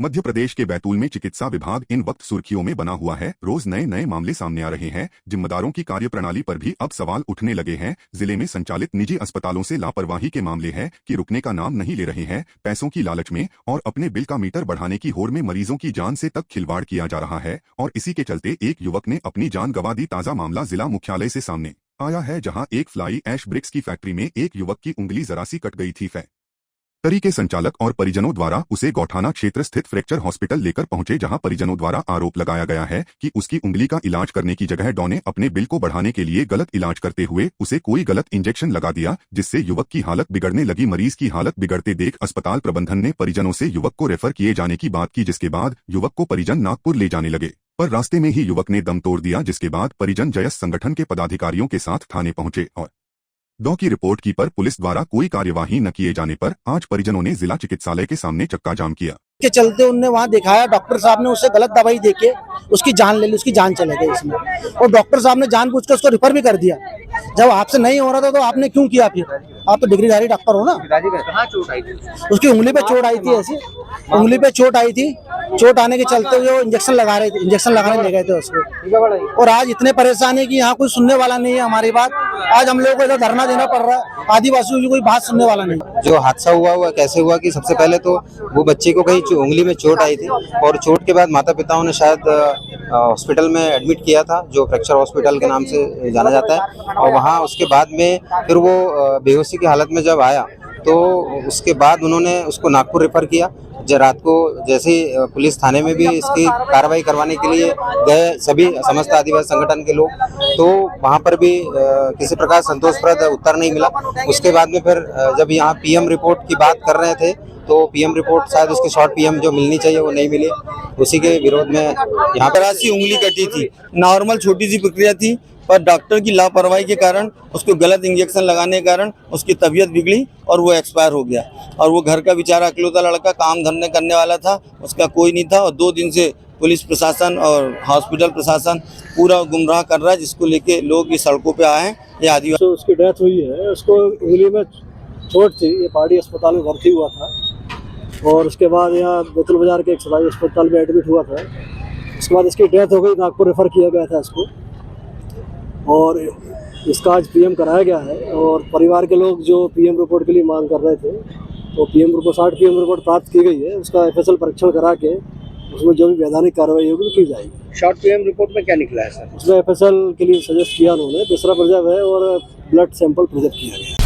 मध्य प्रदेश के बैतूल में चिकित्सा विभाग इन वक्त सुर्खियों में बना हुआ है। रोज नए नए मामले सामने आ रहे हैं। जिम्मेदारों की कार्यप्रणाली पर भी अब सवाल उठने लगे हैं। जिले में संचालित निजी अस्पतालों से लापरवाही के मामले हैं कि रुकने का नाम नहीं ले रहे हैं। पैसों की लालच में और अपने बिल का मीटर बढ़ाने की होड़ में मरीजों की जान से तक खिलवाड़ किया जा रहा है और इसी के चलते एक युवक ने अपनी जान गंवा दी। ताजा मामला जिला मुख्यालय से सामने आया है, जहां एक फ्लाई ऐश ब्रिक्स की फैक्ट्री में एक युवक की उंगली जरा सी कट गई थी। फैक्ट्री के संचालक और परिजनों द्वारा उसे गौठाना क्षेत्र स्थित फ्रैक्चर हॉस्पिटल लेकर पहुंचे, जहां परिजनों द्वारा आरोप लगाया गया है कि उसकी उंगली का इलाज करने की जगह डॉ ने अपने बिल को बढ़ाने के लिए गलत इलाज करते हुए उसे कोई गलत इंजेक्शन लगा दिया, जिससे युवक की हालत बिगड़ने लगी। मरीज की हालत बिगड़ते देख अस्पताल प्रबंधन ने परिजनों से युवक को रेफर किए जाने की बात की, जिसके बाद युवक को परिजन नागपुर ले जाने लगे, पर रास्ते में ही युवक ने दम तोड़ दिया, जिसके बाद परिजन जयस संगठन के पदाधिकारियों के साथ थाने पहुंचे और डॉ की रिपोर्ट की, पर पुलिस द्वारा कोई कार्यवाही न किए जाने पर आज परिजनों ने जिला चिकित्सालय के सामने चक्का जाम किया। के चलते उनने वहां दिखाया, डॉक्टर साहब ने उससे गलत दवाई देके उसकी जान ले ली, उसकी जान चले गई इसमें। और डॉक्टर साहब ने जानबूझकर उसको रिफर भी कर दिया। जब आपसे नहीं हो रहा था तो आपने क्यों किया? फिर आप तो डिग्रीधारी डॉक्टर हो ना। कहाँ चोट आई थी? उसकी उंगली पे चोट आई थी, ऐसी उंगली पे चोट आई थी। चोट आने के चलते वो इंजेक्शन लगाने ले गए थे उसको। और आज इतने परेशान है कि यहाँ कोई सुनने वाला नहीं है हमारी बात। आज हम लोगों को इधर धरना देना पड़ रहा है। आदिवासियों की कोई बात सुनने वाला नहीं। जो हादसा हुआ कैसे हुआ कि सबसे पहले तो वो बच्चे को कहीं उंगली में चोट आई थी और चोट के बाद माता पिताओं ने शायद हॉस्पिटल में एडमिट किया था, जो फ्रैक्चर हॉस्पिटल के नाम से जाना जाता है। और वहाँ उसके बाद में फिर वो बेहोशी की हालत में जब आया तो उसके बाद उन्होंने उसको नागपुर रेफर किया। रात को जैसे ही पुलिस थाने में भी इसकी कार्रवाई करवाने के लिए गए सभी समस्त आदिवासी संगठन के लोग, तो वहाँ पर भी किसी प्रकार संतोषप्रद उत्तर नहीं मिला। उसके बाद में फिर जब यहाँ पीएम रिपोर्ट की बात कर रहे थे तो पीएम रिपोर्ट शायद उसकी शॉर्ट पीएम जो मिलनी चाहिए वो नहीं मिली। उसी के विरोध में यहाँ पर ऐसी उंगली कटी थी। नॉर्मल छोटी सी प्रक्रिया थी, पर डॉक्टर की लापरवाही के कारण, उसको गलत इंजेक्शन लगाने के कारण उसकी तबीयत बिगड़ी और वो एक्सपायर हो गया। और वो घर का बेचारा अकेलौता लड़का काम धंधे करने वाला था, उसका कोई नहीं था। और 2 दिन से पुलिस प्रशासन और हॉस्पिटल प्रशासन पूरा गुमराह कर रहा है, जिसको लेके लोग इस सड़कों पे आए हैं। ये आदिवासी तो उसकी डेथ हुई है। उसको उंगली में चोट थी, ये पहाड़ी अस्पताल में भर्ती हुआ था और उसके बाद यहाँ बैतूल बाजार के एक सरकारी अस्पताल में एडमिट हुआ था। उसके बाद इसकी डेथ हो गई, नागपुर रेफर किया गया था इसको और इसका आज पीएम कराया गया है। और परिवार के लोग जो पीएम रिपोर्ट के लिए मांग कर रहे थे, तो पीएम रिपोर्ट 60 पीएम रिपोर्ट प्राप्त की गई है। उसका एफएसएल परीक्षण करा के उसमें जो भी वैधानिक कार्रवाई होगी की जाएगी। शॉर्ट पीएम रिपोर्ट में क्या निकला है सर? उसमें एफएसएल के लिए सजेस्ट किया उन्होंने, तीसरा प्रिजर्व है और ब्लड सैंपल प्रिजर्व किया गया है।